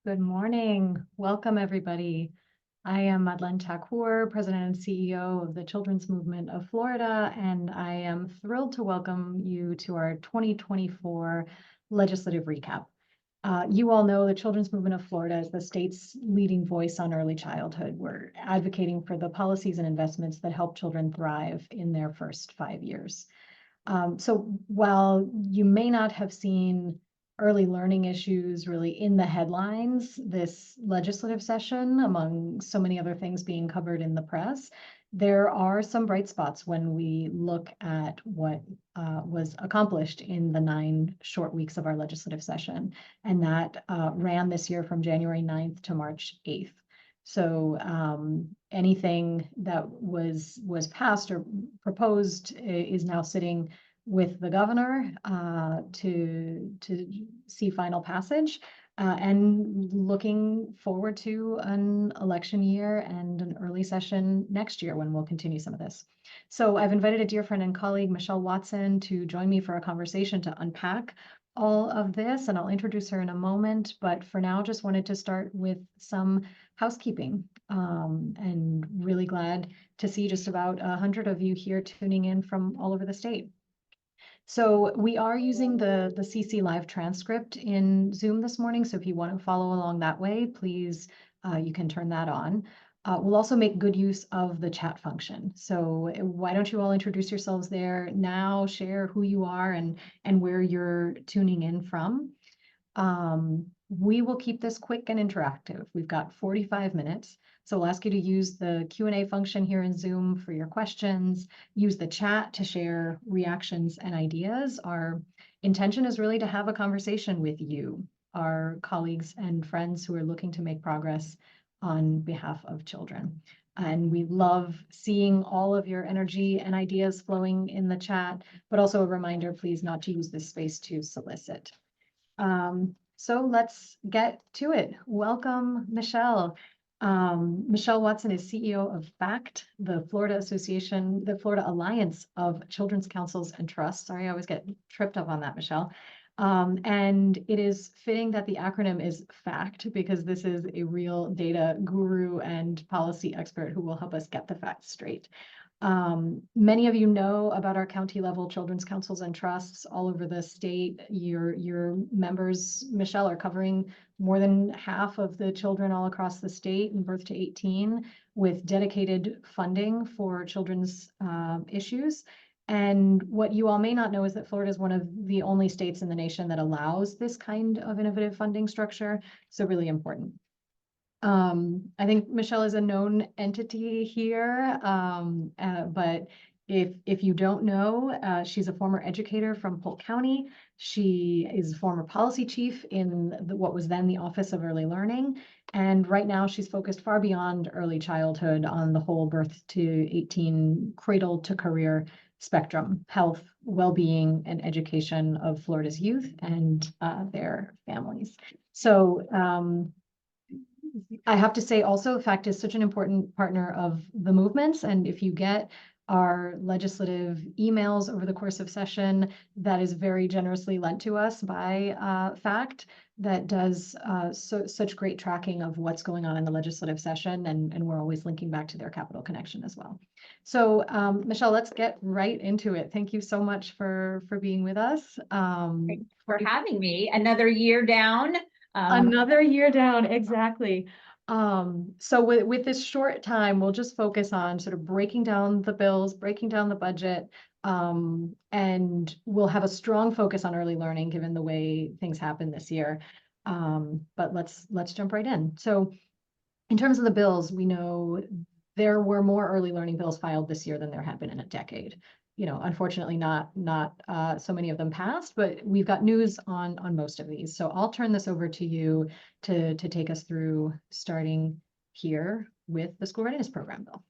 Good morning. Welcome, everybody. I am Madeleine Thakur, President and CEO of the Children's Movement of Florida, and I am thrilled to welcome you to our 2024 legislative recap. You all know the Children's Movement of Florida is the state's leading voice on early childhood. We're advocating for the policies and investments that help children thrive in their first 5 years. So while you may not have seen early learning issues really in the headlines this legislative session, among so many other things being covered in the press, there are some bright spots when we look at what was accomplished in the 9 short weeks of our legislative session. And that ran this year from January 9th to March 8th. So anything that was passed or proposed is now sitting with the governor to see final passage, and looking forward to an election year and an early session next year when we'll continue some of this. So I've invited a dear friend and colleague, Michelle Watson, to join me for a conversation to unpack all of this, and I'll introduce her in a moment. But for now, just wanted to start with some housekeeping, and really glad to see just about 100 of you here tuning in from all over the state. So we are using the CC Live transcript in Zoom this morning. So if you want to follow along that way, please, you can turn that on. We'll also make good use of the chat function. So why don't you all introduce yourselves there now, share who you are and where you're tuning in from. We will keep this quick and interactive. We've got 45 minutes. So I'll ask you to use the Q&A function here in Zoom for your questions. Use the chat to share reactions and ideas. Our intention is really to have a conversation with you, our colleagues and friends who are looking to make progress on behalf of children. And we love seeing all of your energy and ideas flowing in the chat, but also a reminder, please, not to use this space to solicit. So let's get to it. Welcome, Michelle. Michelle Watson is CEO of FACT, the Florida Alliance of Children's Councils and Trusts. Sorry, I always get tripped up on that, Michelle. And it is fitting that the acronym is FACT because this is a real data guru and policy expert who will help us get the facts straight. Many of you know about our county level children's councils and trusts all over the state. Your members, Michelle, are covering more than half of the children all across the state in birth to 18 with dedicated funding for children's issues. And what you all may not know is that Florida is one of the only states in the nation that allows this kind of innovative funding structure. So really important. I think Michelle is a known entity here, but if you don't know, she's a former educator from Polk County. She is a former policy chief in what was then the Office of Early Learning. And right now she's focused far beyond early childhood on the whole birth to 18 cradle to career spectrum, health, well-being, and education of Florida's youth and their families. So I have to say also, FACT is such an important partner of the movements. And if you get our legislative emails over the course of session, that is very generously lent to us by FACT that does such great tracking of what's going on in the legislative session. And we're always linking back to their Capital Connection as well. So Michelle, let's get right into it. Thank you so much for being with us. Thanks for having me. Another year down. Another year down, exactly. So with this short time, we'll just focus on sort of breaking down the bills, breaking down the budget, and we'll have a strong focus on early learning given the way things happen this year. But let's jump right in. So in terms of the bills, we know there were more early learning bills filed this year than there had been in a decade. You know, unfortunately, not so many of them passed, but we've got news on most of these. So I'll turn this over to you to take us through, starting here with the school readiness program bill.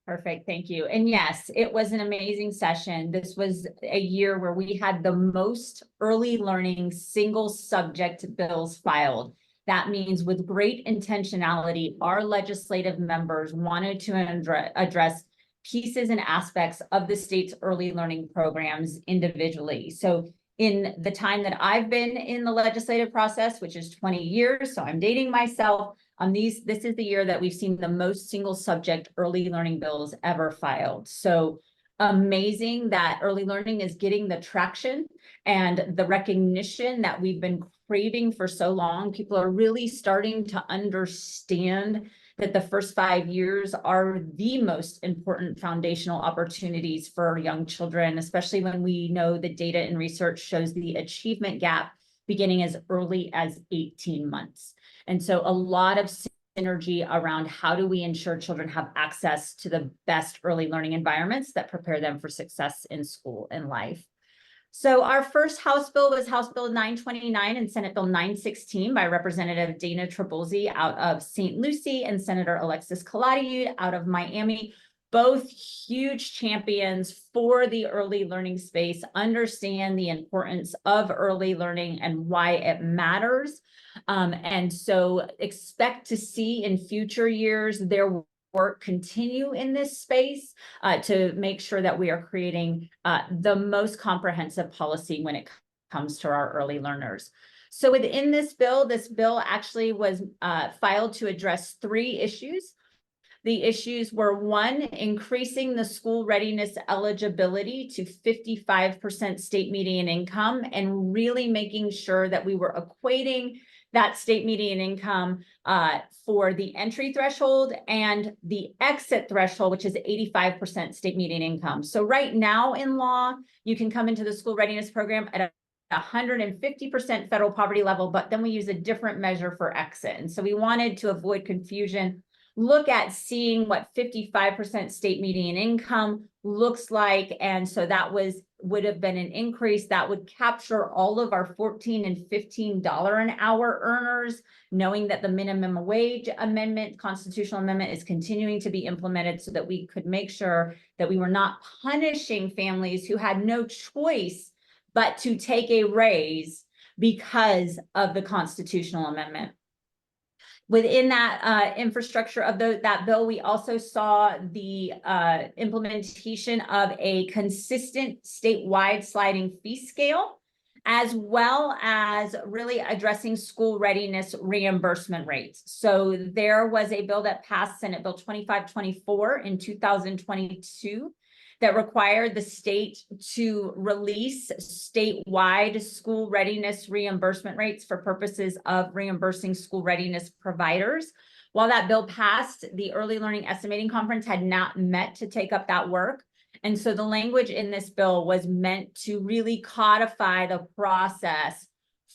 Perfect, thank you. And yes, it was an amazing session. This was a year where we had the most early learning single subject bills filed. That means with great intentionality, our legislative members wanted to address pieces and aspects of the state's early learning programs individually. So in the time that I've been in the legislative process, which is 20 years, so I'm dating myself, this is the year that we've seen the most single subject early learning bills ever filed. So amazing that early learning is getting the traction and the recognition that we've been craving for so long. People are really starting to understand that the first 5 years are the most important foundational opportunities for young children, especially when we know the data and research shows the achievement gap beginning as early as 18 months. And so a lot of synergy around how do we ensure children have access to the best early learning environments that prepare them for success in school and life. So our first House bill was House Bill 929 and Senate Bill 916 by Representative Dana Trabulsi out of St. Lucie and Senator Alexis Calatayud out of Miami. Both huge champions for the early learning space, understand the importance of early learning and why it matters. And so expect to see in future years their work continue in this space to make sure that we are creating the most comprehensive policy when it comes to our early learners. So within this bill actually was filed to address 3 issues. The issues were 1, increasing the school readiness eligibility to 55% state median income and really making sure that we were equating that state median income for the entry threshold and the exit threshold, which is 85% state median income. So right now in law, you can come into the school readiness program at a 150% federal poverty level, but then we use a different measure for exit. And so we wanted to avoid confusion, look at seeing what 55% state median income looks like. And so that would have been an increase that would capture all of our $14 and $15 an hour earners, knowing that the minimum wage amendment, constitutional amendment, is continuing to be implemented so that we could make sure that we were not punishing families who had no choice but to take a raise because of the constitutional amendment. Within that infrastructure of that bill, we also saw the implementation of a consistent statewide sliding fee scale, as well as really addressing school readiness reimbursement rates. So there was a bill that passed, Senate Bill 2524 in 2022, that required the state to release statewide school readiness reimbursement rates for purposes of reimbursing school readiness providers. While that bill passed, the Early Learning Estimating Conference had not met to take up that work. And so the language in this bill was meant to really codify the process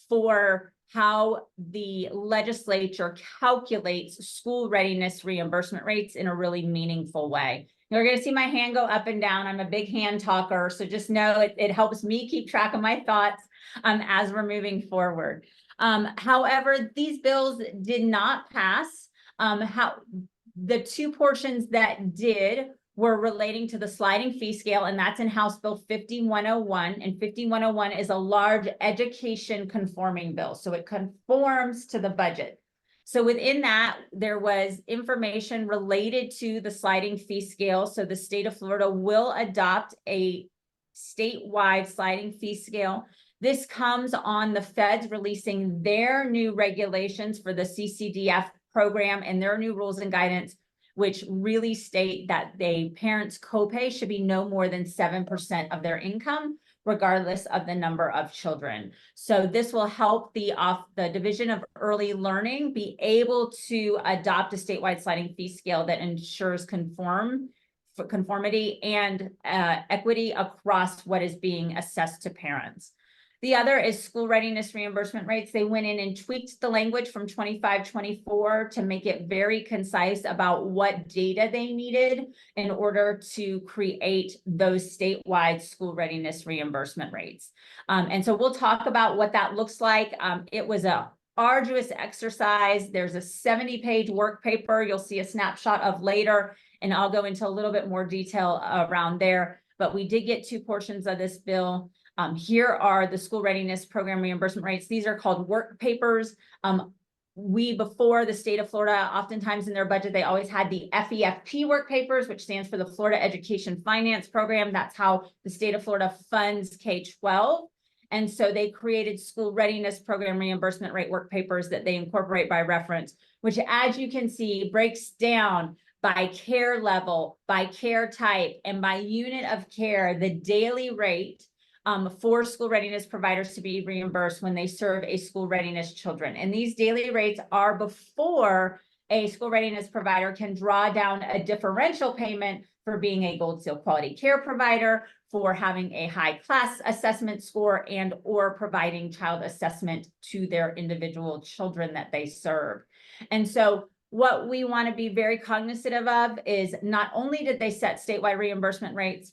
for how the legislature calculates school readiness reimbursement rates in a really meaningful way. You're going to see my hand go up and down. I'm a big hand talker, so just know it helps me keep track of my thoughts as we're moving forward. However, these bills did not pass. The 2 portions that did were relating to the sliding fee scale, and that's in House Bill 5101. And 5101 is a large education conforming bill, so it conforms to the budget. So within that, there was information related to the sliding fee scale. So the state of Florida will adopt a statewide sliding fee scale. This comes on the feds releasing their new regulations for the CCDF program and their new rules and guidance, which really state that the parents' copay should be no more than 7% of their income, regardless of the number of children. So this will help the Division of Early Learning be able to adopt a statewide sliding fee scale that ensures conformity and equity across what is being assessed to parents. The other is school readiness reimbursement rates. They went in and tweaked the language from 2524 to make it very concise about what data they needed in order to create those statewide school readiness reimbursement rates. And so we'll talk about what that looks like. It was a arduous exercise. There's a 70-page work paper you'll see a snapshot of later, and I'll go into a little bit more detail around there. But we did get 2 portions of this bill. Here are the school readiness program reimbursement rates. These are called work papers. Before the state of Florida, oftentimes in their budget, they always had the FEFP work papers, which stands for the Florida Education Finance Program. That's how the state of Florida funds K-12. And so they created school readiness program reimbursement rate work papers that they incorporate by reference, which, as you can see, breaks down by care level, by care type, and by unit of care, the daily rate for school readiness providers to be reimbursed when they serve a school readiness children. And these daily rates are before a school readiness provider can draw down a differential payment for being a Gold Seal quality care provider, for having a high class assessment score, and or providing child assessment to their individual children that they serve. And so what we want to be very cognizant of is not only did they set statewide reimbursement rates,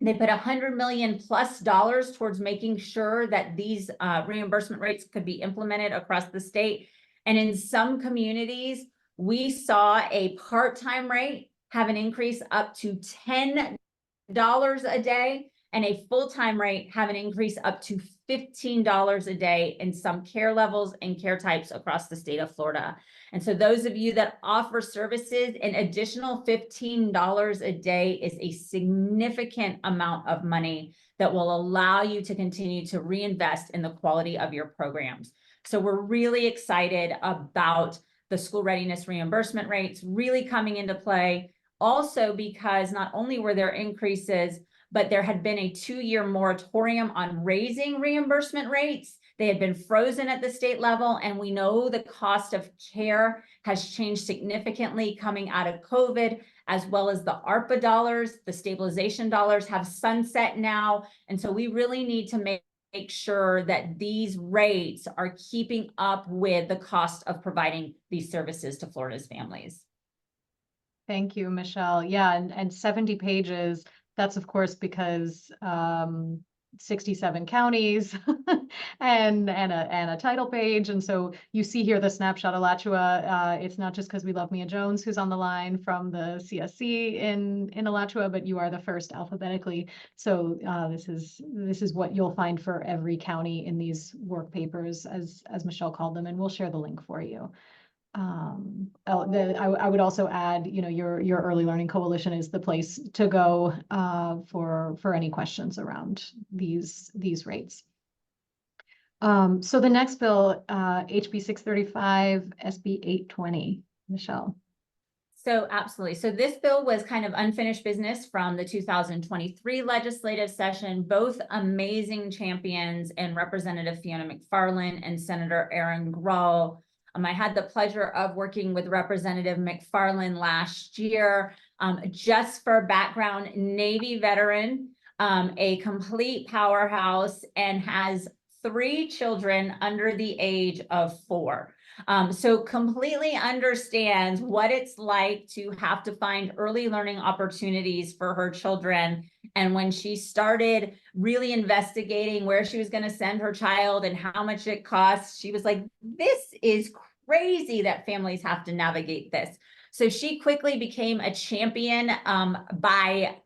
they put $100 million plus towards making sure that these reimbursement rates could be implemented across the state. And in some communities, we saw a part-time rate have an increase up to $10 a day, and a full-time rate have an increase up to $15 a day in some care levels and care types across the state of Florida. And so those of you that offer services, an additional $15 a day is a significant amount of money that will allow you to continue to reinvest in the quality of your programs. So we're really excited about the school readiness reimbursement rates really coming into play. Also, because not only were there increases, but there had been a 2-year moratorium on raising reimbursement rates. They had been frozen at the state level, and we know the cost of care has changed significantly coming out of COVID, as well as the ARPA dollars, the stabilization dollars have sunset now. And so we really need to make sure that these rates are keeping up with the cost of providing these services to Florida's families. Thank you, Michelle. Yeah, and 70 pages, that's of course because 67 counties and a title page. And so you see here the snapshot of Alachua. It's not just because we love Mia Jones, who's on the line from the CSC in Alachua, but you are the first alphabetically. So this is what you'll find for every county in these work papers, as Michelle called them, and we'll share the link for you. I would also add, your Early Learning Coalition is the place to go for any questions around these rates. So the next bill, HB 635, SB 820, Michelle. So absolutely. So this bill was kind of unfinished business from the 2023 legislative session. Both amazing champions, and Representative Fiona McFarland and Senator Aaron Grahl. I had the pleasure of working with Representative McFarland last year. Just for background, Navy veteran, a complete powerhouse, and has 3 children under the age of 4. So completely understands what it's like to have to find early learning opportunities for her children. And when she started really investigating where she was going to send her child and how much it costs, she was like, this is crazy that families have to navigate this. So she quickly became a champion by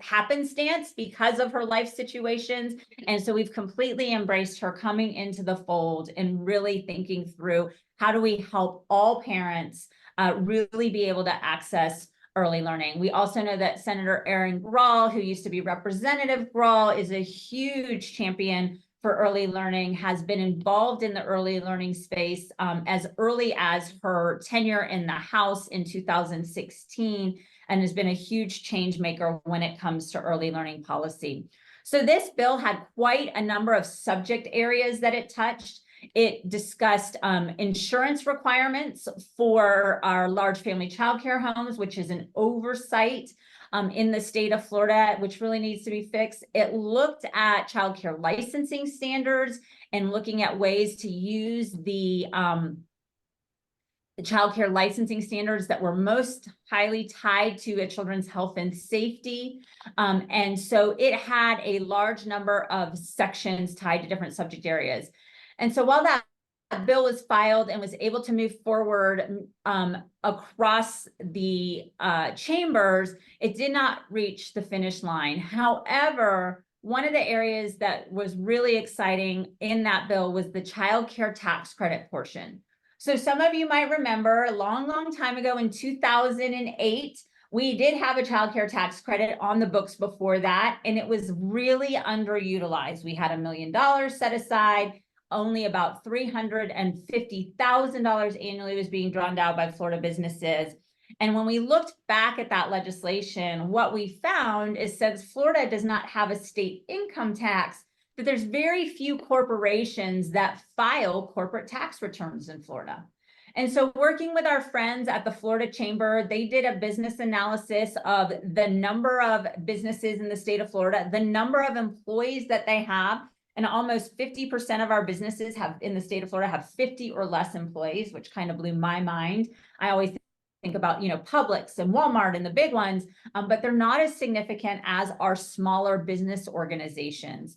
happenstance because of her life situations. And so we've completely embraced her coming into the fold and really thinking through how do we help all parents really be able to access early learning. We also know that Senator Aaron Grahl, who used to be Representative Grahl, is a huge champion for early learning, has been involved in the early learning space as early as her tenure in the House in 2016, and has been a huge change maker when it comes to early learning policy. So this bill had quite a number of subject areas that it touched. It discussed insurance requirements for our large family childcare homes, which is an oversight in the state of Florida, which really needs to be fixed. It looked at childcare licensing standards and looking at ways to use the childcare licensing standards that were most highly tied to a children's health and safety. And so it had a large number of sections tied to different subject areas. And so while that bill was filed and was able to move forward across the chambers, it did not reach the finish line. However, one of the areas that was really exciting in that bill was the child care tax credit portion. So some of you might remember a long, long time ago in 2008, We did have a child care tax credit on the books before that, and it was really underutilized. We had $1 million set aside. Only about $350,000 annually was being drawn down by Florida businesses. And when we looked back at that legislation, what we found is since Florida does not have a state income tax, that there's very few corporations that file corporate tax returns in Florida. And so working with our friends at the Florida Chamber, they did a business analysis of the number of businesses in the state of Florida, the number of employees that they have, and almost 50% of our businesses have in the state of Florida have 50 or less employees, which kind of blew my mind. I always think about, Publix and Walmart and the big ones, but they're not as significant as our smaller business organizations.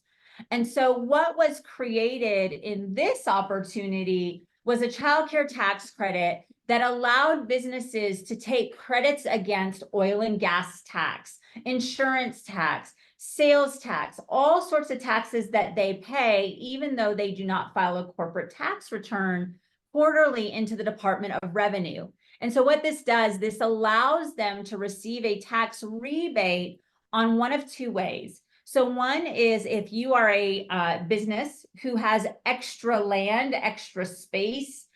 And so what was created in this opportunity was a child care tax credit that allowed businesses to take credits against oil and gas tax, insurance tax, sales tax, all sorts of taxes that they pay, even though they do not file a corporate tax return quarterly into the Department of Revenue. And so what this does, this allows them to receive a tax rebate on one of two ways. So one is if you are a business who has extra land, extra space,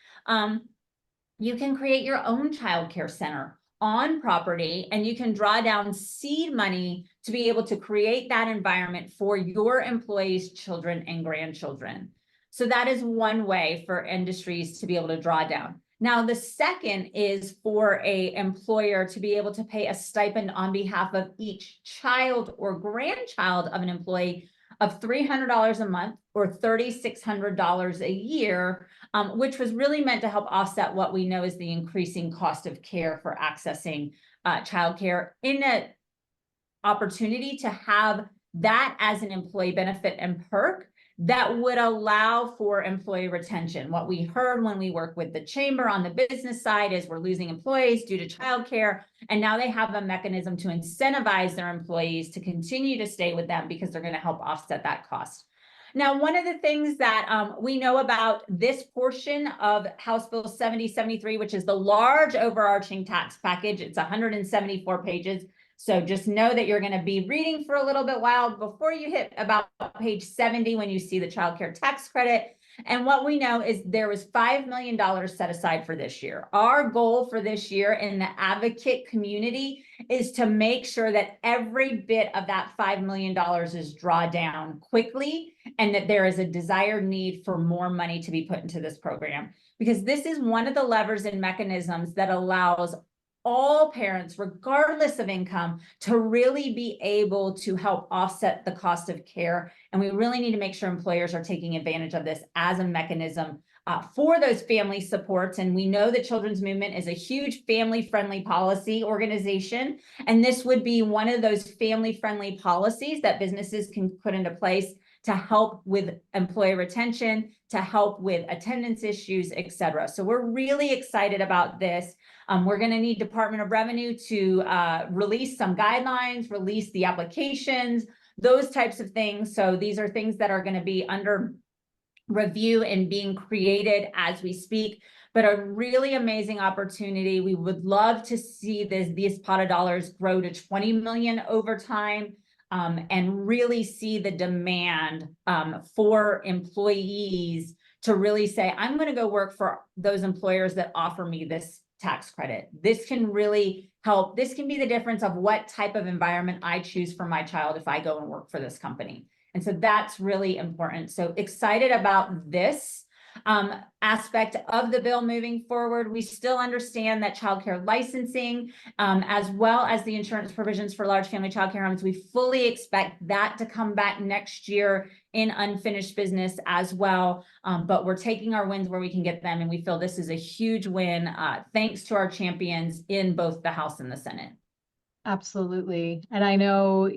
you can create your own childcare center on property, and you can draw down seed money to be able to create that environment for your employees' children and grandchildren. So that is one way for industries to be able to draw down. Now, the second is for an employer to be able to pay a stipend on behalf of each child or grandchild of an employee of $300 a month or $3,600 a year, which was really meant to help offset what we know is the increasing cost of care for accessing childcare, in an opportunity to have that as an employee benefit and perk that would allow for employee retention. What we heard when we work with the chamber on the business side is we're losing employees due to childcare, and now they have a mechanism to incentivize their employees to continue to stay with them because they're going to help offset that cost. Now, one of the things that we know about this portion of House Bill 7073, which is the large overarching tax package, it's 174 pages. So just know that you're going to be reading for a little bit while before you hit about page 70 when you see the child care tax credit. And what we know is there was $5 million set aside for this year. Our goal for this year in the advocate community is to make sure that every bit of that $5 million is drawn down quickly, and that there is a desired need for more money to be put into this program, because this is one of the levers and mechanisms that allows all parents, regardless of income, to really be able to help offset the cost of care. And we really need to make sure employers are taking advantage of this as a mechanism for those family supports. And we know the Children's Movement is a huge family-friendly policy organization. And this would be one of those family-friendly policies that businesses can put into place to help with employee retention, to help with attendance issues, et cetera. So we're really excited about this. We're going to need Department of Revenue to release some guidelines, release the applications, those types of things. So these are things that are going to be under review and being created as we speak, but a really amazing opportunity. We would love to see these pot of dollars grow to 20 million over time, and really see the demand for employees to really say, I'm going to go work for those employers that offer me this tax credit. This can really help. This can be the difference of what type of environment I choose for my child if I go and work for this company. And so that's really important. So excited about this aspect of the bill moving forward. We still understand that childcare licensing, as well as the insurance provisions for large family childcare homes, we fully expect that to come back next year in unfinished business as well. But we're taking our wins where we can get them, and we feel this is a huge win, thanks to our champions in both the House and the Senate. Absolutely. And I know,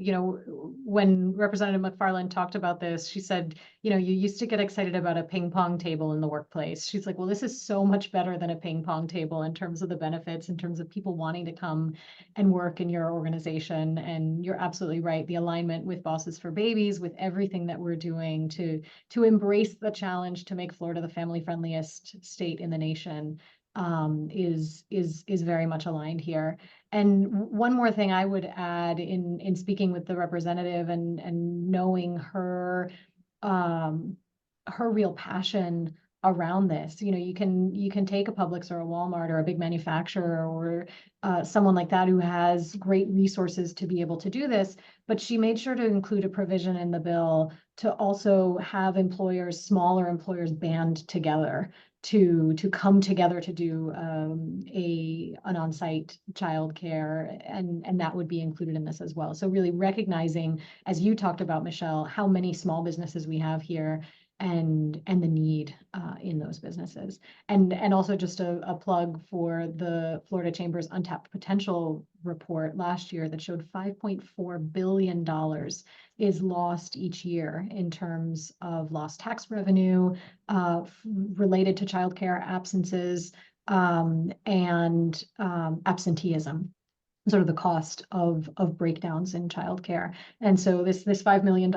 when Representative McFarland talked about this, she said, you used to get excited about a ping pong table in the workplace. She's like, well, this is so much better than a ping pong table in terms of the benefits, in terms of people wanting to come and work in your organization. And you're absolutely right. The alignment with Bosses for Babies, with everything that we're doing to embrace the challenge to make Florida the family friendliest state in the nation. is very much aligned here. And one more thing I would add in speaking with the representative and knowing her her real passion around this. You know, you can take a Publix or a Walmart or a big manufacturer or someone like that who has great resources to be able to do this, but she made sure to include a provision in the bill to also have employers, smaller employers, band together to come together to do an on-site childcare, and that would be included in this as well. So really recognizing, as you talked about, Michelle, how many small businesses we have here and the need in those businesses. And also just a plug for the Florida Chamber's Untapped Potential report last year that showed $5.4 billion is lost each year in terms of lost tax revenue related to childcare absences and absenteeism, sort of the cost of breakdowns in childcare. And so this $5 million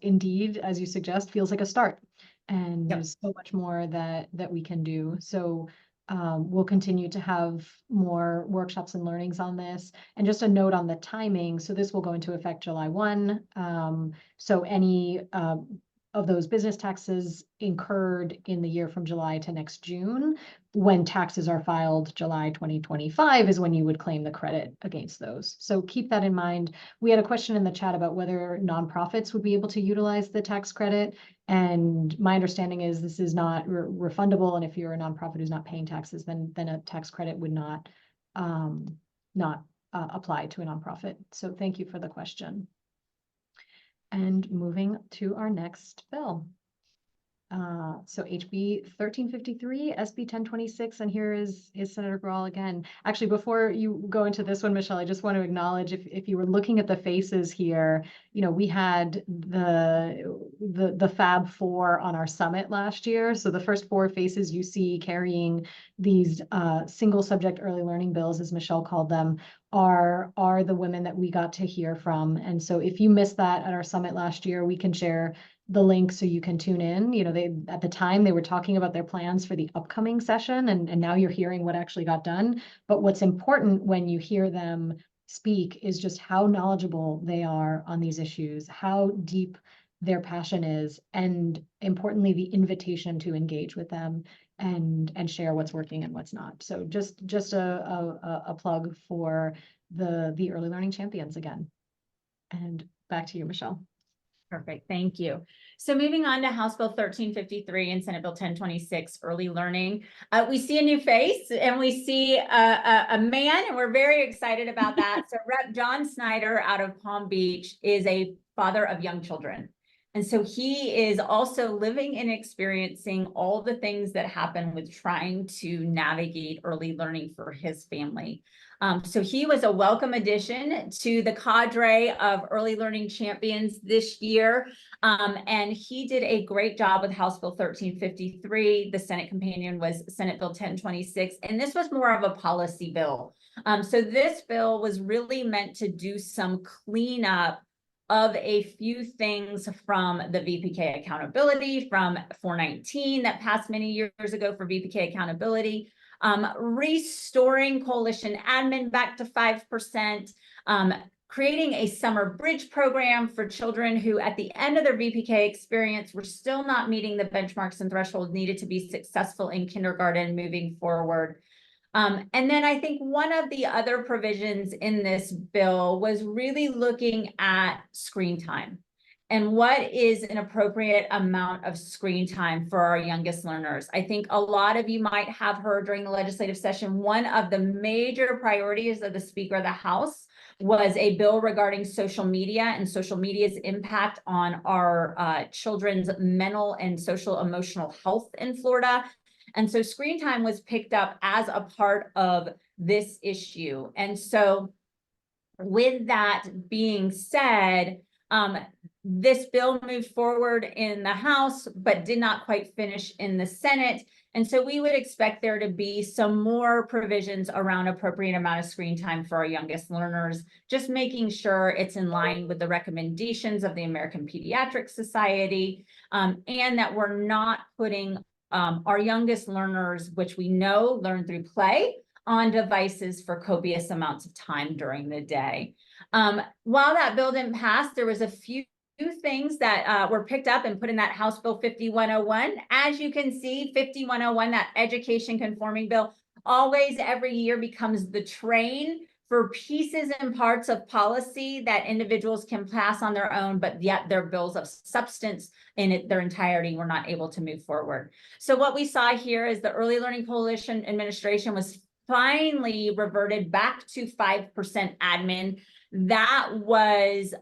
indeed, as you suggest, feels like a start. And Yep. there's so much more that we can do. So we'll continue to have more workshops and learnings on this. And just a note on the timing. So this will go into effect July 1. So any of those business taxes incurred in the year from July to next June, when taxes are filed July 2025 is when you would claim the credit against those. So keep that in mind. We had a question in the chat about whether nonprofits would be able to utilize the tax credit. And my understanding is this is not refundable. And if you're a nonprofit who's not paying taxes, then a tax credit would not apply to a nonprofit. So thank you for the question. And moving to our next bill. So HB 1353, SB 1026, and here is Senator Grall again. Actually, before you go into this one, Michelle, I just want to acknowledge if you were looking at the faces here, you know, we had the Fab Four on our summit last year. So the first four faces you see carrying these single subject early learning bills, as Michelle called them, are the women that we got to hear from. And so if you missed that at our summit last year, we can share the link so you can tune in. You know, they at the time they were talking about their plans for the upcoming session, and now you're hearing what actually got done. But what's important when you hear them speak is just how knowledgeable they are on these issues, how deep their passion is, and importantly, the invitation to engage with them and share what's working and what's not. So just a plug for the early learning champions again. And back to you, Michelle. Perfect. Thank you. So moving on to House Bill 1353 and Senate Bill 1026, early learning. We see a new face and we see a man, and we're very excited about that. So Rep. John Snyder out of Palm Beach is a father of young children. And so he is also living and experiencing all the things that happen with trying to navigate early learning for his family. So he was a welcome addition to the cadre of early learning champions this year. And he did a great job with House Bill 1353. The Senate companion was Senate Bill 1026. And this was more of a policy bill. So this bill was really meant to do some cleanup of a few things from the VPK accountability from 419 that passed many years ago for VPK accountability, restoring coalition admin back to 5%, creating a summer bridge program for children who at the end of their VPK experience were still not meeting the benchmarks and thresholds needed to be successful in kindergarten moving forward. And then I think one of the other provisions in this bill was really looking at screen time and what is an appropriate amount of screen time for our youngest learners. I think a lot of you might have heard during the legislative session, one of the major priorities of the Speaker of the House was a bill regarding social media and social media's impact on our children's mental and social emotional health in Florida. And so screen time was picked up as a part of this issue. And so with that being said, this bill moved forward in the House, but did not quite finish in the Senate. And so we would expect there to be some more provisions around appropriate amount of screen time for our youngest learners, just making sure it's in line with the recommendations of the American Pediatric Society, and that we're not putting our youngest learners, which we know learn through play, on devices for copious amounts of time during the day. While that bill didn't pass, there was a few things that were picked up and put in that House Bill 5101. As you can see, 5101, that education conforming bill, always every year becomes the train for pieces and parts of policy that individuals can pass on their own, but yet their bills of substance in their entirety were not able to move forward. So what we saw here is the Early Learning Coalition administration was finally reverted back to 5% admin. That was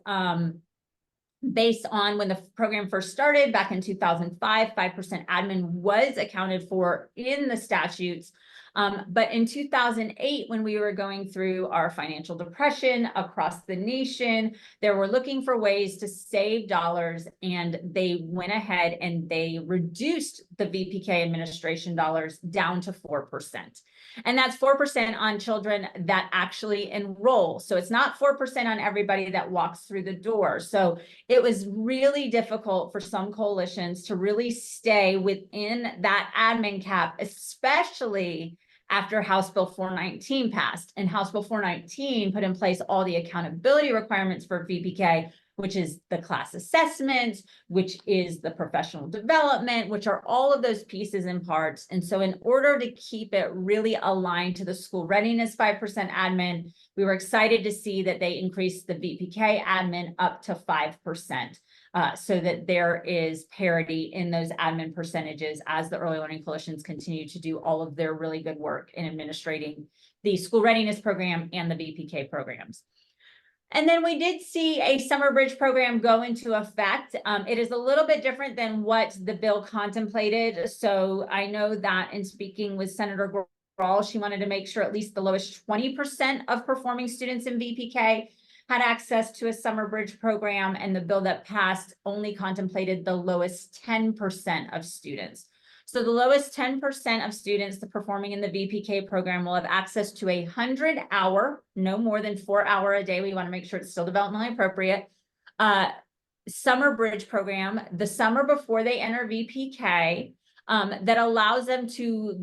based on when the program first started back in 2005, 5% admin was accounted for in the statutes. But in 2008, when we were going through our financial depression across the nation, they were looking for ways to save dollars, and they went ahead and they reduced the VPK administration dollars down to 4%. And that's 4% on children that actually enroll. So it's not 4% on everybody that walks through the door. So it was really difficult for some coalitions to really stay within that admin cap, especially after House Bill 419 passed. And House Bill 419 put in place all the accountability requirements for VPK, which is the class assessment, which is the professional development, which are all of those pieces and parts. And so in order to keep it really aligned to the school readiness 5% admin, we were excited to see that they increased the VPK admin up to 5%. So that there is parity in those admin percentages as the Early Learning Coalitions continue to do all of their really good work in administrating the school readiness program and the VPK programs. And then we did see a summer bridge program go into effect. It is a little bit different than what the bill contemplated. So I know that in speaking with Senator Grahl, she wanted to make sure at least the lowest 20% of performing students in VPK had access to a summer bridge program, and the bill that passed only contemplated the lowest 10% of students. So the lowest 10% of students performing in the VPK program will have access to 100-hour, no more than 4 hour a day. We want to make sure it's still developmentally appropriate. Summer bridge program the summer before they enter VPK, that allows them to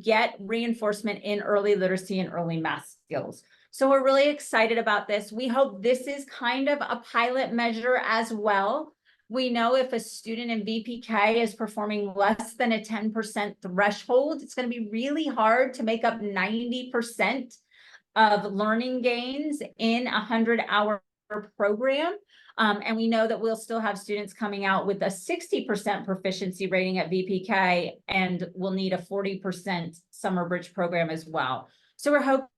get reinforcement in early literacy and early math skills. So we're really excited about this. We hope this is kind of a pilot measure as well. We know if a student in VPK is performing less than a 10% threshold, it's going to be really hard to make up 90% of learning gains in a 100-hour program. And we know that we'll still have students coming out with a 60% proficiency rating at VPK, and we'll need a 40% summer bridge program as well. So we're hoping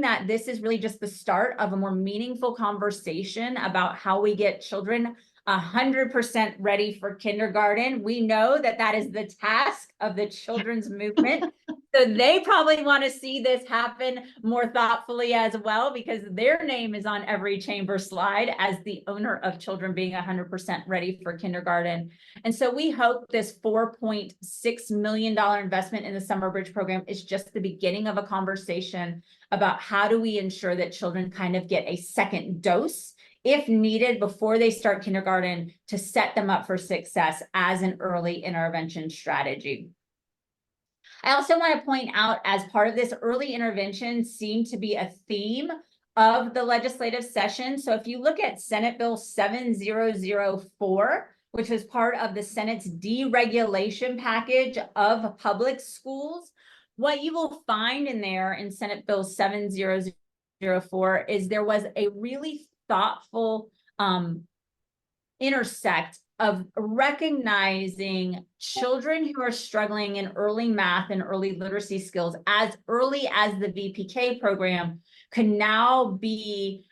that this is really just the start of a more meaningful conversation about how we get children 100% ready for kindergarten. We know that that is the task of the children's movement. So they probably want to see this happen more thoughtfully as well, because their name is on every chamber slide as the owner of children being 100% ready for kindergarten. And so we hope this $4.6 million investment in the Summer Bridge program is just the beginning of a conversation about how do we ensure that children kind of get a second dose if needed before they start kindergarten to set them up for success as an early intervention strategy. I also want to point out, as part of this, early intervention seemed to be a theme of the legislative session. So if you look at Senate Bill 7004, which was part of the Senate's deregulation package of public schools, what you will find in there in Senate Bill 7004 is there was a really thoughtful intersect of recognizing children who are struggling in early math and early literacy skills as early as the VPK program can now be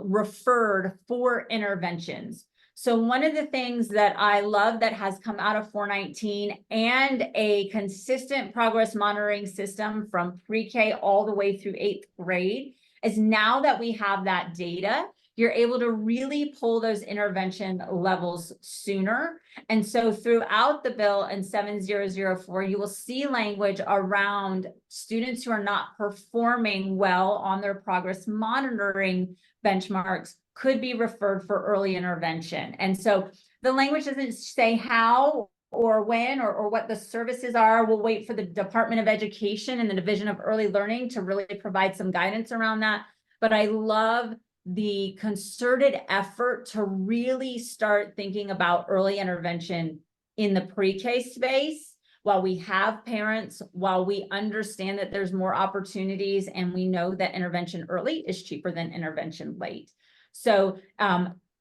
referred for interventions. So one of the things that I love that has come out of 419 and a consistent progress monitoring system from pre-K all the way through 8th grade is now that we have that data, you're able to really pull those intervention levels sooner. And so throughout the bill in 7004, you will see language around students who are not performing well on their progress monitoring benchmarks could be referred for early intervention. And so the language doesn't say how or when or what the services are. We'll wait for the Department of Education and the Division of Early Learning to really provide some guidance around that. But I love the concerted effort to really start thinking about early intervention in the pre-K space, while we have parents, while we understand that there's more opportunities, and we know that intervention early is cheaper than intervention late. So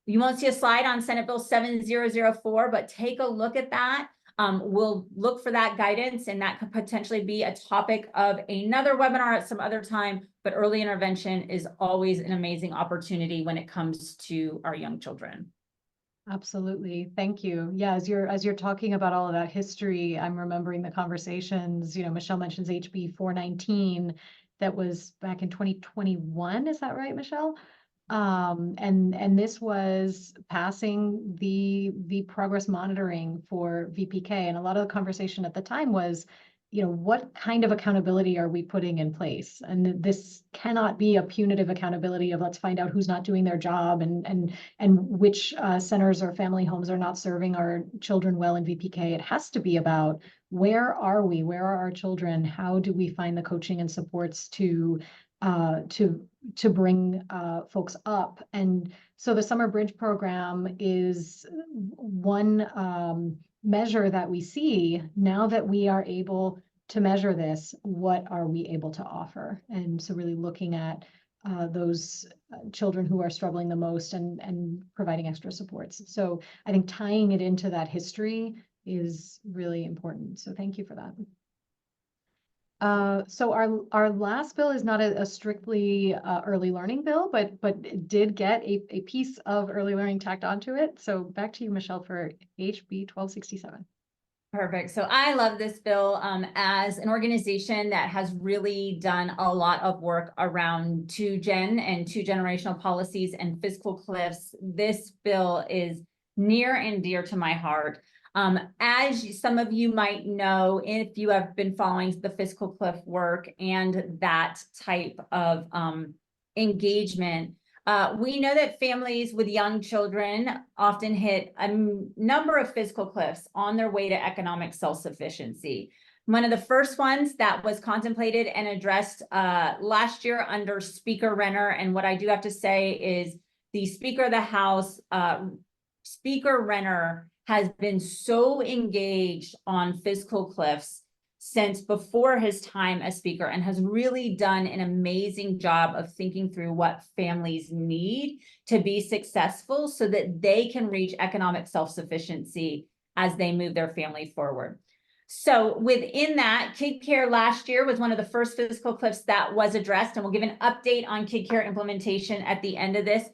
you won't see a slide on Senate Bill 7004, but take a look at that. We'll look for that guidance, and that could potentially be a topic of another webinar at some other time. But early intervention is always an amazing opportunity when it comes to our young children. Absolutely. Thank you. Yeah, as you're talking about all of that history, I'm remembering the conversations. Michelle mentions HB 419 that was back in 2021. Is that right, Michelle? And this was passing the progress monitoring for VPK. And a lot of the conversation at the time was, what kind of accountability are we putting in place? And this cannot be a punitive accountability of let's find out who's not doing their job and which centers or family homes are not serving our children well in VPK. It has to be about where are we? Where are our children? How do we find the coaching and supports to bring folks up? And so the Summer Bridge program is one measure that we see now that we are able to measure this. What are we able to offer? And so really looking at those children who are struggling the most and providing extra supports. So I think tying it into that history is really important. So thank you for that. So our last bill is not a strictly early learning bill, but it did get a piece of early learning tacked onto it. So back to you, Michelle, for HB 1267. Perfect. So I love this bill. As an organization that has really done a lot of work around 2Gen and 2-generational policies and fiscal cliffs, this bill is near and dear to my heart. As some of you might know, if you have been following the fiscal cliff work and that type of engagement, we know that families with young children often hit a number of fiscal cliffs on their way to economic self-sufficiency. One of the first ones that was contemplated and addressed last year under Speaker Renner, and what I do have to say is the Speaker of the House, Speaker Renner, has been so engaged on fiscal cliffs since before his time as Speaker, and has really done an amazing job of thinking through what families need to be successful so that they can reach economic self-sufficiency as they move their family forward. So within that, Kid Care last year was one of the first fiscal cliffs that was addressed, and we'll give an update on Kid Care implementation at the end of this.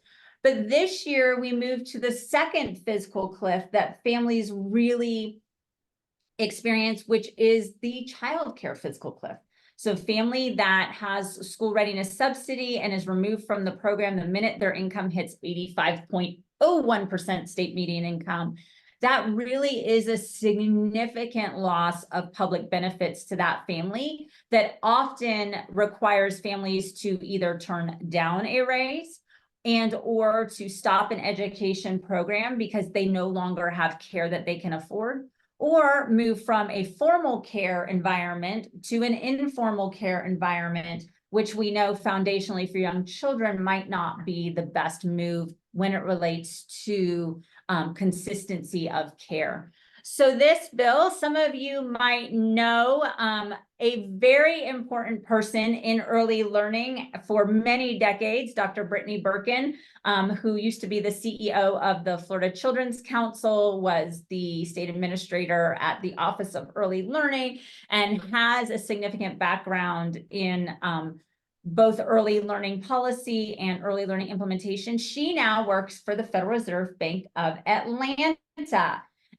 But this year we moved to the second fiscal cliff that families really experience, which is the childcare fiscal cliff. So family that has school readiness subsidy and is removed from the program the minute their income hits 85.01% state median income, that really is a significant loss of public benefits to that family that often requires families to either turn down a raise and or to stop an education program because they no longer have care that they can afford, or move from a formal care environment to an informal care environment, which we know foundationally for young children might not be the best move when it relates to consistency of care. So this bill, some of you might know, a very important person in early learning for many decades, Dr. Brittany Birkin, who used to be the CEO of the Florida Children's Council, was the state administrator at the Office of Early Learning, and has a significant background in both early learning policy and early learning implementation. She now works for the Federal Reserve Bank of Atlanta.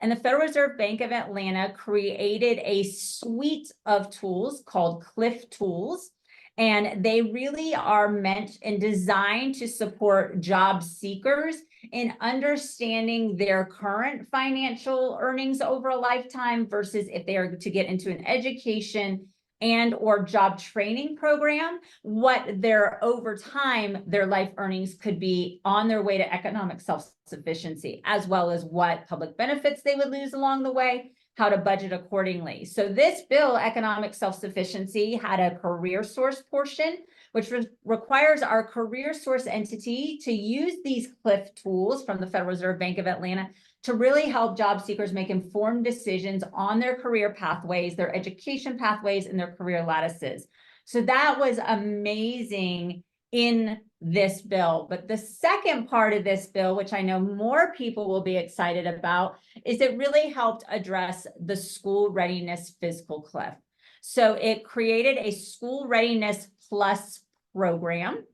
And the Federal Reserve Bank of Atlanta created a suite of tools called Cliff Tools. And they really are meant and designed to support job seekers in understanding their current financial earnings over a lifetime versus if they are to get into an education and or job training program, what their over time, their life earnings could be on their way to economic self-sufficiency, as well as what public benefits they would lose along the way, how to budget accordingly. So this bill, economic self-sufficiency, had a career source portion, which requires our career source entity to use these CLIF tools from the Federal Reserve Bank of Atlanta to really help job seekers make informed decisions on their career pathways, their education pathways, and their career lattices. So that was amazing in this bill. But the second part of this bill, which I know more people will be excited about, is it really helped address the school readiness physical cliff. So it created a school readiness plus program.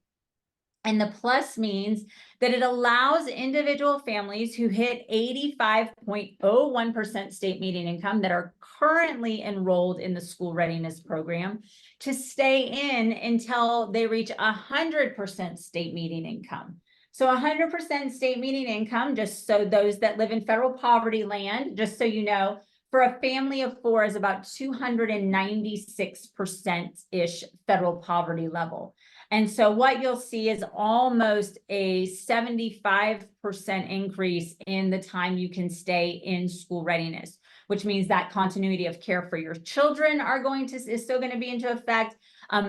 And the plus means that it allows individual families who hit 85.01% state median income that are currently enrolled in the school readiness program to stay in until they reach 100% state median income. So 100% state median income, just so those that live in federal poverty land, just so you know, for a family of four is about 296%-ish federal poverty level. And so what you'll see is almost a 75% increase in the time you can stay in school readiness, which means that continuity of care for your children is still going to be into effect.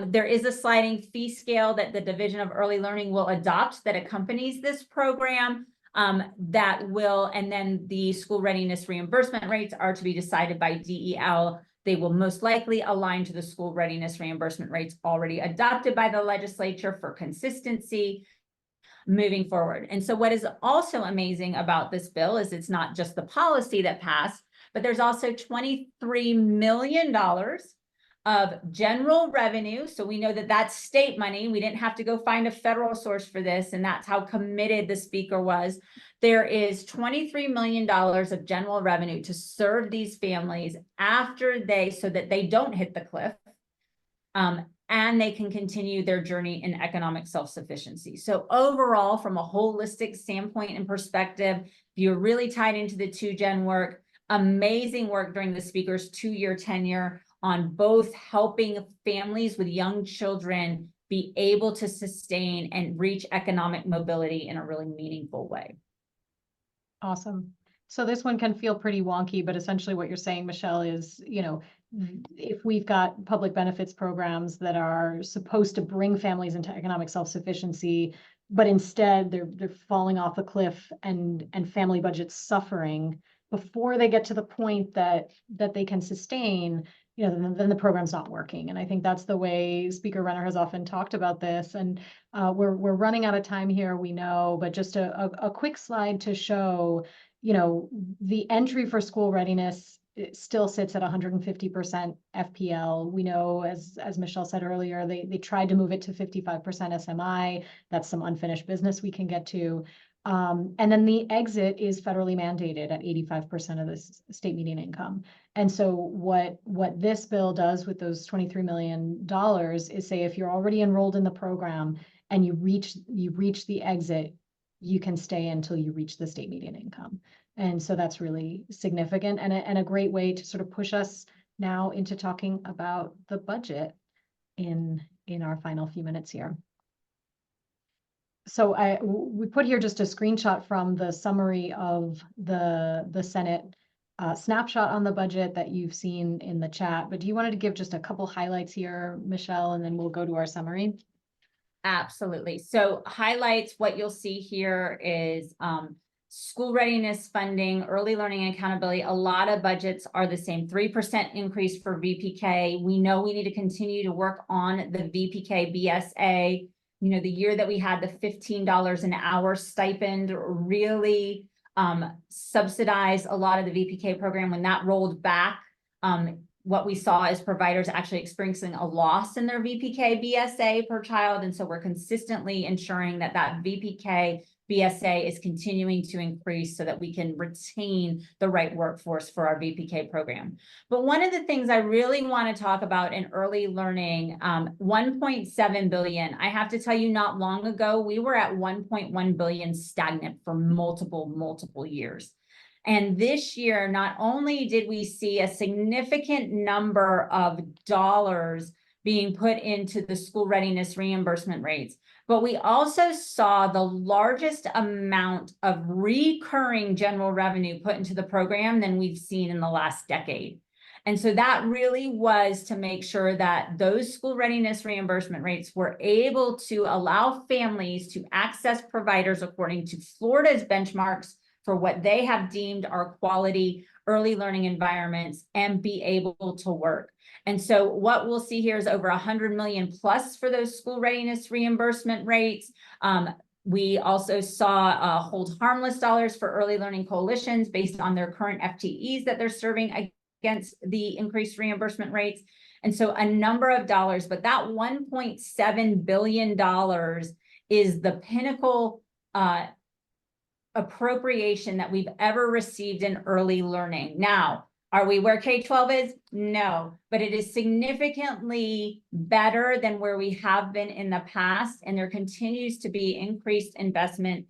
There is a sliding fee scale that the Division of Early Learning will adopt that accompanies this program. And then the school readiness reimbursement rates are to be decided by DEL. They will most likely align to the school readiness reimbursement rates already adopted by the legislature for consistency moving forward. And so what is also amazing about this bill is it's not just the policy that passed, but there's also $23 million of general revenue. So we know that that's state money. We didn't have to go find a federal source for this, and that's how committed the speaker was. There is $23 million of general revenue to serve these families so that they don't hit the cliff, and they can continue their journey in economic self-sufficiency. So overall, from a holistic standpoint and perspective, you're really tied into the 2Gen work, amazing work during the speaker's 2-year tenure on both helping families with young children be able to sustain and reach economic mobility in a really meaningful way. Awesome. So this one can feel pretty wonky, but essentially what you're saying, Michelle, is, if we've got public benefits programs that are supposed to bring families into economic self-sufficiency, but instead they're falling off a cliff and family budgets suffering before they get to the point that they can sustain, then the program's not working. And I think that's the way Speaker Renner has often talked about this. And we're running out of time here, we know, but just a quick slide to show, the entry for school readiness still sits at 150% FPL. We know, as Michelle said earlier, they tried to move it to 55% SMI. That's some unfinished business we can get to. And then the exit is federally mandated at 85% of the state median income. And so what this bill does with those $23 million is say, if you're already enrolled in the program and you reach the exit, you can stay until you reach the state median income. And so that's really significant and a great way to sort of push us now into talking about the budget in our final few minutes here. So we put here just a screenshot from the summary of the Senate snapshot on the budget that you've seen in the chat. But do you wanted to give just a couple highlights here, Michelle, and then we'll go to our summary? Absolutely. So highlights, what you'll see here is school readiness funding, early learning and accountability. A lot of budgets are the same, 3% increase for VPK. We know we need to continue to work on the VPK BSA. The year that we had the $15 an hour stipend really subsidized a lot of the VPK program. When that rolled back, what we saw is providers actually experiencing a loss in their VPK BSA per child. And so we're consistently ensuring that VPK BSA is continuing to increase so that we can retain the right workforce for our VPK program. But one of the things I really want to talk about in early learning, 1.7 billion. I have to tell you, not long ago, we were at 1.1 billion stagnant for multiple years. And this year, not only did we see a significant number of dollars being put into the school readiness reimbursement rates. But we also saw the largest amount of recurring general revenue put into the program than we've seen in the last decade. And so that really was to make sure that those school readiness reimbursement rates were able to allow families to access providers according to Florida's benchmarks for what they have deemed are quality early learning environments and be able to work. And so what we'll see here is over 100 million plus for those school readiness reimbursement rates. We also saw hold harmless dollars for early learning coalitions based on their current FTEs that they're serving against the increased reimbursement rates. And so a number of dollars, but that $1.7 billion is the pinnacle appropriation that we've ever received in early learning. Now, are we where K-12 is? No, but it is significantly better than where we have been in the past. And there continues to be increased investment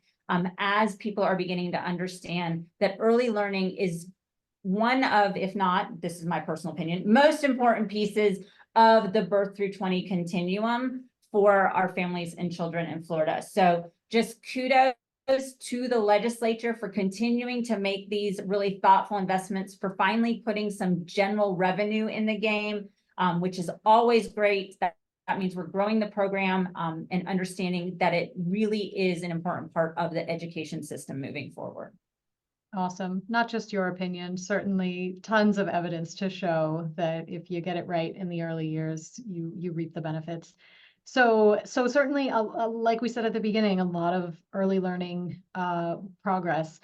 as people are beginning to understand that early learning is one of, if not, this is my personal opinion, most important pieces of the birth through 20 continuum for our families and children in Florida. So just kudos to the legislature for continuing to make these really thoughtful investments, for finally putting some general revenue in the game, which is always great. That means we're growing the program and understanding that it really is an important part of the education system moving forward. Awesome. Not just your opinion, certainly tons of evidence to show that if you get it right in the early years, you reap the benefits. So certainly, like we said at the beginning, a lot of early learning progress.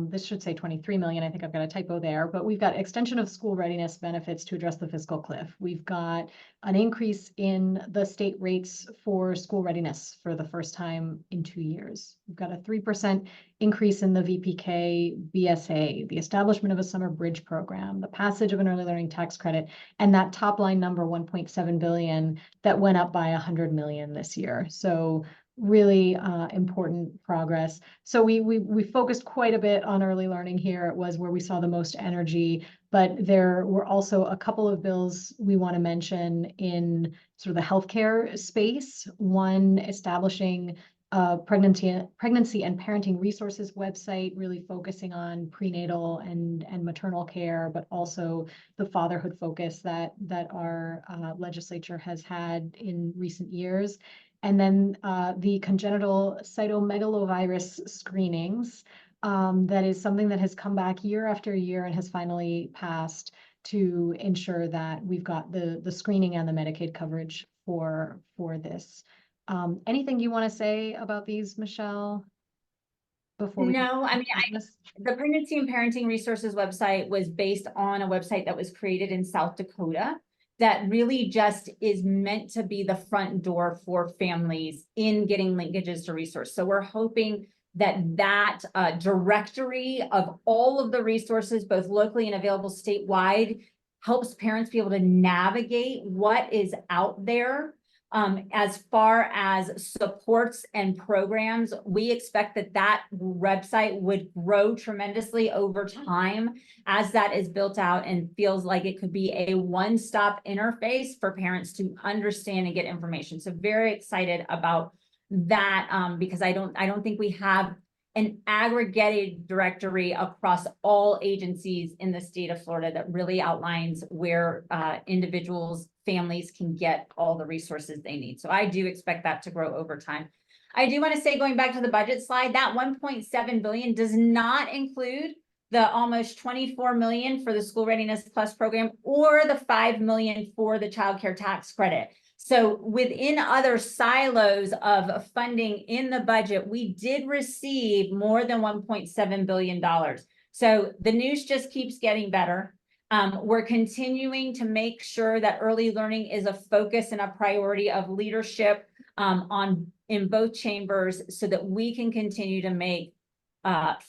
This should say 23 million. I think I've got a typo there, but we've got extension of school readiness benefits to address the fiscal cliff. We've got an increase in the state rates for school readiness for the first time in 2 years. We've got a 3% increase in the VPK BSA, the establishment of a summer bridge program, the passage of an early learning tax credit, and that top line number 1.7 billion that went up by 100 million this year. So really important progress. So we focused quite a bit on early learning here. It was where we saw the most energy, but there were also a couple of bills we want to mention in sort of the healthcare space. One, establishing a pregnancy and parenting resources website, really focusing on prenatal and maternal care, but also the fatherhood focus that our legislature has had in recent years. And then the congenital cytomegalovirus screenings, that is something that has come back year after year and has finally passed to ensure that we've got the screening and the Medicaid coverage for this. Anything you want to say about these, Michelle? Before we No, I mean, the Pregnancy and Parenting Resources website was based on a website that was created in South Dakota that really just is meant to be the front door for families in getting linkages to resource. So we're hoping that directory of all of the resources, both locally and available statewide, helps parents be able to navigate what is out there. As far as supports and programs, we expect that website would grow tremendously over time as that is built out and feels like it could be a one-stop interface for parents to understand and get information. So very excited about that because I don't think we have an aggregated directory across all agencies in the state of Florida that really outlines where individuals, families can get all the resources they need. So I do expect that to grow over time. I do want to say, going back to the budget slide, that 1.7 billion does not include the almost 24 million for the School Readiness Plus program or the 5 million for the child care tax credit. So within other silos of funding in the budget, we did receive more than $1.7 billion. So the news just keeps getting better. We're continuing to make sure that early learning is a focus and a priority of leadership in both chambers so that we can continue to make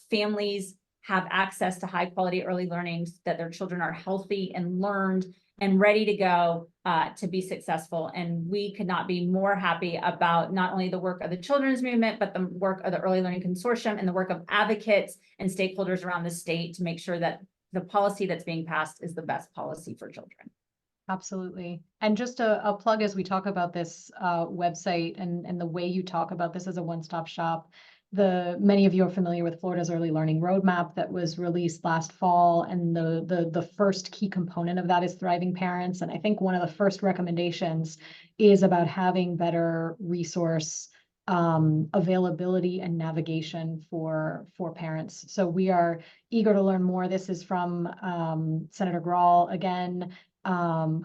families have access to high quality early learning, that their children are healthy and learned and ready to go to be successful. And we could not be more happy about not only the work of the children's movement, but the work of the Early Learning Consortium and the work of advocates and stakeholders around the state to make sure that the policy that's being passed is the best policy for children. Absolutely. And just a plug as we talk about this website and the way you talk about this as a one-stop shop. Many of you are familiar with Florida's Early Learning Roadmap that was released last fall, and the first key component of that is Thriving Parents. And I think one of the first recommendations is about having better resource availability and navigation for parents. So we are eager to learn more. This is from Senator Grahl again,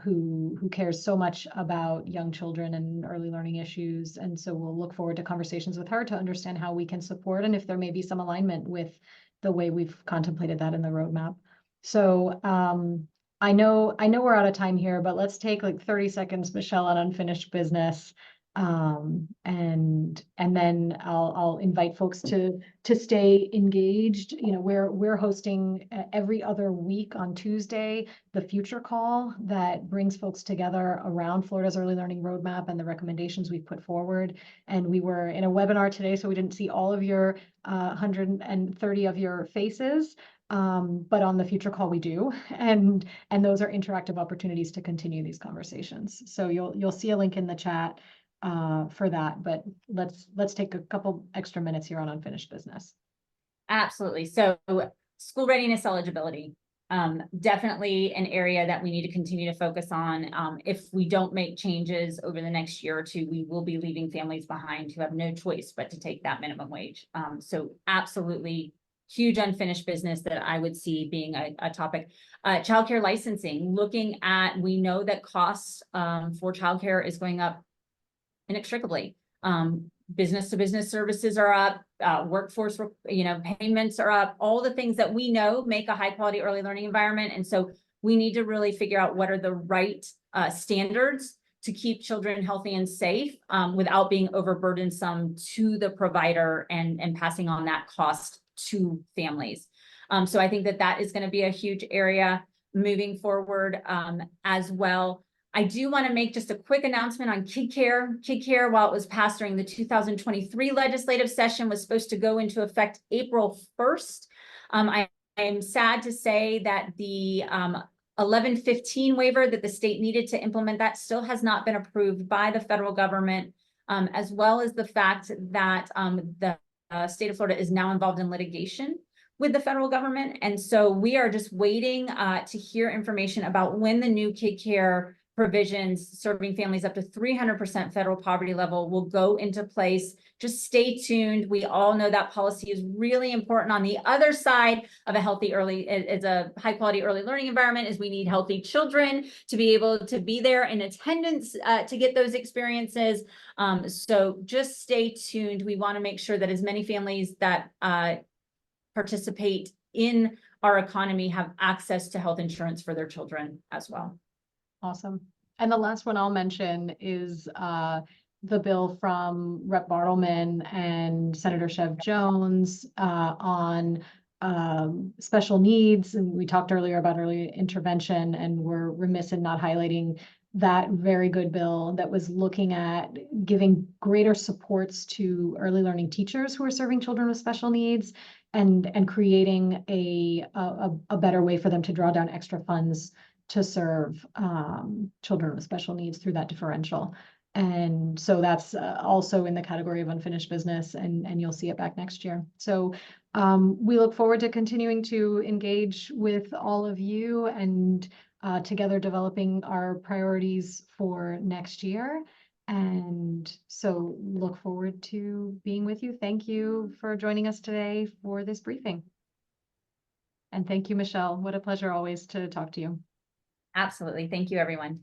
who cares so much about young children and early learning issues. And so we'll look forward to conversations with her to understand how we can support and if there may be some alignment with the way we've contemplated that in the roadmap. So I know we're out of time here, but let's take like 30 seconds, Michelle, on unfinished business. And then I'll invite folks to stay engaged. You know, we're hosting every other week on Tuesday the Future Call that brings folks together around Florida's Early Learning Roadmap and the recommendations we've put forward. And we were in a webinar today, so we didn't see all of your 130 of your faces. But on the Future Call we do, and those are interactive opportunities to continue these conversations. So you'll see a link in the chat for that, but let's take a couple extra minutes here on unfinished business. Absolutely. So school readiness eligibility, definitely an area that we need to continue to focus on. If we don't make changes over the next year or two, we will be leaving families behind who have no choice but to take that minimum wage. So absolutely huge unfinished business that I would see being a topic. Childcare licensing, looking at, we know that costs for childcare is going up inextricably. Business to business services are up, workforce, payments are up, all the things that we know make a high quality early learning environment. And so we need to really figure out what are the right standards to keep children healthy and safe without being overburdensome to the provider and passing on that cost to families. So I think that is going to be a huge area moving forward as well. I do want to make just a quick announcement on KidCare. KidCare, while it was passed during the 2023 legislative session, was supposed to go into effect April 1st. I am sad to say that the 1115 waiver that the state needed to implement that still has not been approved by the federal government, as well as the fact that the state of Florida is now involved in litigation with the federal government. And so we are just waiting to hear information about when the new KidCare provisions serving families up to 300% federal poverty level will go into place. Just stay tuned. We all know that policy is really important. On the other side of a healthy is a high quality early learning environment is we need healthy children to be able to be there in attendance to get those experiences. So just stay tuned. We want to make sure that as many families that participate in our economy have access to health insurance for their children as well. Awesome. And the last one I'll mention is the bill from Rep. Bartleman and Senator Chev Jones on special needs. And we talked earlier about early intervention, and we're remiss in not highlighting that very good bill that was looking at giving greater supports to early learning teachers who are serving children with special needs and creating a better way for them to draw down extra funds to serve children with special needs through that differential. And so that's also in the category of unfinished business, and you'll see it back next year. So we look forward to continuing to engage with all of you and together developing our priorities for next year. And so look forward to being with you. Thank you for joining us today for this briefing. And thank you, Michelle. What a pleasure always to talk to you. Absolutely. Thank you, everyone.